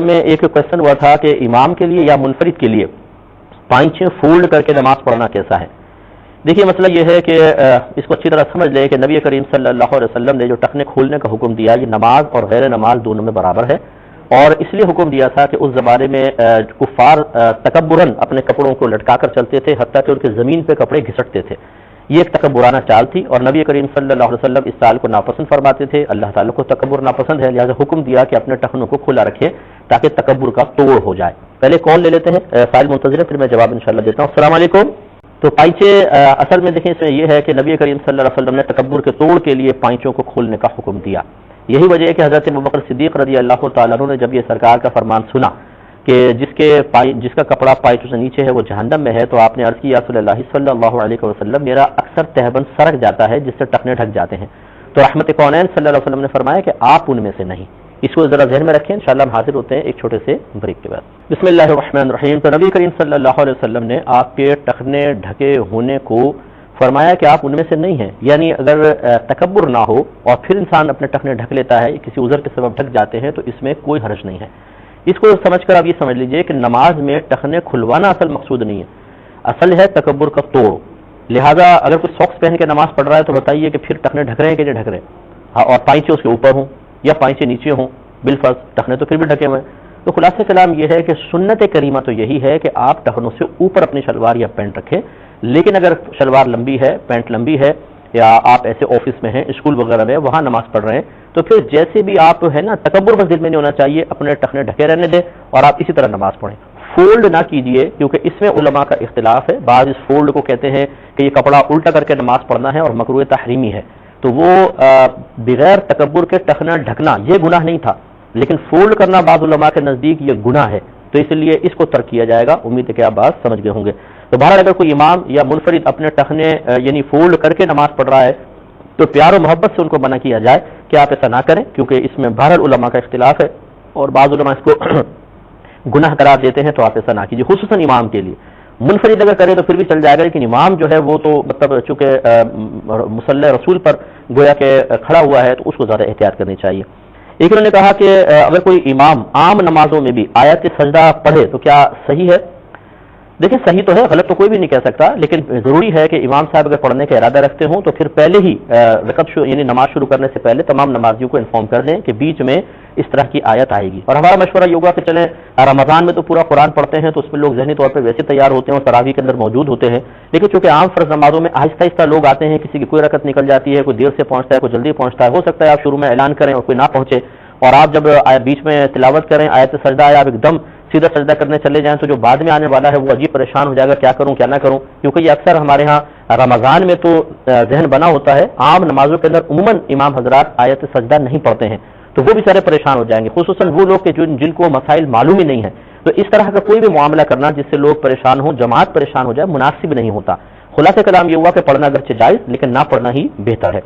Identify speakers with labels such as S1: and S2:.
S1: میں ایک کوشچن ہوا تھا کہ امام کے لیے یا منفرد کے لیے پائچیں فولڈ کر کے نماز پڑھنا کیسا ہے؟ دیکھیے مسئلہ یہ ہے کہ اس کو اچھی طرح سمجھ لیں کہ نبی کریم صلی اللہ علیہ وسلم نے جو ٹخنے کھولنے کا حکم دیا یہ نماز اور غیر نماز دونوں میں برابر ہے، اور اس لیے حکم دیا تھا کہ اس زمانے میں کفار تکبراً اپنے کپڑوں کو لٹکا کر چلتے تھے، حتیٰ کہ ان کے زمین پہ کپڑے گھسٹتے تھے۔ یہ ایک تکبرانہ چال تھی، اور نبی کریم صلی اللہ علیہ وسلم اس چال کو ناپسند فرماتے تھے۔ اللہ تعالیٰ کو تکبر ناپسند ہے، لہٰذا حکم دیا کہ اپنے ٹخنوں کو کھلا رکھیں تاکہ تکبر کا توڑ ہو جائے۔ پہلے کون لے لیتے ہیں؟ سائل منتظر ہے، پھر میں جواب انشاءاللہ دیتا ہوں۔ السلام علیکم۔ تو پائچے اصل میں دیکھیں اس میں یہ ہے کہ نبی کریم صلی اللہ علیہ وسلم نے تکبر کے توڑ کے لیے پائچوں کو کھولنے کا حکم دیا۔ یہی وجہ ہے کہ حضرت ابوبکر صدیق رضی اللہ تعالیٰ عنہ نے جب یہ سرکار کا فرمان سنا کہ جس کا کپڑا پائچوں سے نیچے ہے وہ جہنم میں ہے، تو آپ نے عرض کی یا رسول اللہ صلی اللہ علیہ وسلم میرا اکثر تہبند سرک جاتا ہے جس سے ٹخنے ڈھک جاتے ہیں، تو رحمت کونین صلی اللہ علیہ وسلم نے فرمایا کہ آپ ان میں سے نہیں۔ اس کو ذرا ذہن میں رکھیں، انشاءاللہ ہم حاضر ہوتے ہیں ایک چھوٹے سے بریک کے بعد۔ بسم اللہ الرحمن الرحیم۔ تو نبی کریم صلی اللہ علیہ وسلم نے آپ کے ٹخنے ڈھکے ہونے کو فرمایا کہ آپ ان میں سے نہیں ہیں، یعنی اگر تکبر نہ ہو اور پھر انسان اپنے ٹخنے ڈھک لیتا ہے، کسی عذر کے سبب ڈھک جاتے ہیں، تو اس میں کوئی حرج نہیں ہے۔ اس کو سمجھ کر آپ یہ سمجھ لیجئے کہ نماز میں ٹخنے کھلوانا اصل مقصود نہیں ہے، اصل ہے تکبر کا توڑ۔ لہذا اگر کوئی ساکس پہن کے نماز پڑھ رہا ہے تو بتائیے کہ پھر ٹخنے ڈھک رہے ہیں کہ نہیں ڈھک رہے ہیں، اور پائچے اس کے اوپر ہوں یا پائچے نیچے ہوں، بالفرض ٹخنے تو پھر بھی ڈھکے ہوئے ہیں۔ تو خلاصہ کلام یہ ہے کہ سنت کریمہ تو یہی ہے کہ آپ ٹخنوں سے اوپر اپنی شلوار یا پینٹ رکھیں، لیکن اگر شلوار لمبی ہے، پینٹ لمبی ہے، یا آپ ایسے آفس میں ہیں، اسکول وغیرہ میں، وہاں نماز پڑھ رہے ہیں، تو پھر جیسے بھی آپ ہے نا تکبر بس دل میں نہیں ہونا چاہیے، اپنے ٹخنے ڈھکے رہنے دیں اور آپ اسی طرح نماز پڑھیں۔ فولڈ نہ کیجئے، کیونکہ اس میں علماء کا اختلاف ہے۔ بعض اس فولڈ کو کہتے ہیں کہ یہ کپڑا الٹا کر کے نماز پڑھنا ہے اور مکروہ تحریمی ہے، تو وہ بغیر تکبر کے ٹخنا ڈھکنا یہ گناہ نہیں تھا، لیکن فولڈ کرنا بعض علماء کے نزدیک یہ گناہ ہے، تو اس لیے اس کو ترک کیا جائے گا۔ امید ہے کہ آپ بات سمجھ گئے ہوں گے۔ تو بہرحال اگر کوئی امام یا منفرد اپنے ٹخنے یعنی فولڈ کر کے نماز پڑھ رہا ہے تو پیار و محبت سے ان کو منع کیا جائے کہ آپ ایسا نہ کریں، کیونکہ اس میں بہرحال علماء کا اختلاف ہے اور بعض علماء اس کو گناہ قرار دیتے ہیں، تو آپ ایسا نہ کیجیے، خصوصاً امام کے لیے۔ منفرد اگر کرے تو پھر بھی چل جائے گا، لیکن امام جو ہے وہ تو مطلب چونکہ مصلی رسول پر گویا کہ کھڑا ہوا ہے، تو اس کو زیادہ احتیاط کرنی چاہیے۔ ایک انہوں نے کہا کہ اگر کوئی امام عام نمازوں میں بھی آیت سجدہ پڑھے تو کیا صحیح ہے؟ دیکھیں صحیح تو ہے، غلط تو کوئی بھی نہیں کہہ سکتا، لیکن ضروری ہے کہ امام صاحب اگر پڑھنے کا ارادہ رکھتے ہوں تو پھر پہلے ہی یعنی نماز شروع کرنے سے پہلے تمام نمازیوں کو انفارم کر دیں کہ بیچ میں اس طرح کی آیت آئے گی۔ اور ہمارا مشورہ یہ ہوگا کہ چلیں رمضان میں تو پورا قرآن پڑھتے ہیں، تو اس میں لوگ ذہنی طور پہ ویسے تیار ہوتے ہیں اور تراویح کے اندر موجود ہوتے ہیں، لیکن چونکہ عام فرض نمازوں میں آہستہ آہستہ لوگ آتے ہیں، کسی کی کوئی رکعت نکل جاتی ہے، کوئی دیر سے پہنچتا ہے، کوئی جلدی پہنچتا ہے، ہو سکتا ہے آپ شروع میں اعلان کریں اور کوئی نہ پہنچے، اور آپ جب بیچ میں تلاوت کریں آیت سجدہ آئے، آپ ایک دم سیدھا سجدہ کرنے چلے جائیں تو جو بعد میں آنے والا ہے وہ عجیب پریشان ہو جائے گا، کیا کروں کیا نہ کروں، کیونکہ یہ اکثر ہمارے ہاں رمضان میں تو ذہن بنا ہوتا ہے، عام نمازوں کے اندر عموماً امام حضرات آیت سجدہ نہیں پڑھتے ہیں، تو وہ بھی سارے پریشان ہو جائیں گے، خصوصاً وہ لوگ کہ جن کو مسائل معلوم ہی نہیں ہے۔ تو اس طرح کا کوئی بھی معاملہ کرنا جس سے لوگ پریشان ہوں، جماعت پریشان ہو جائے، مناسب نہیں ہوتا۔ خلاصہ کلام یہ ہوا کہ پڑھنا اگرچہ جائز لیکن نہ پڑھنا ہی بہتر ہے۔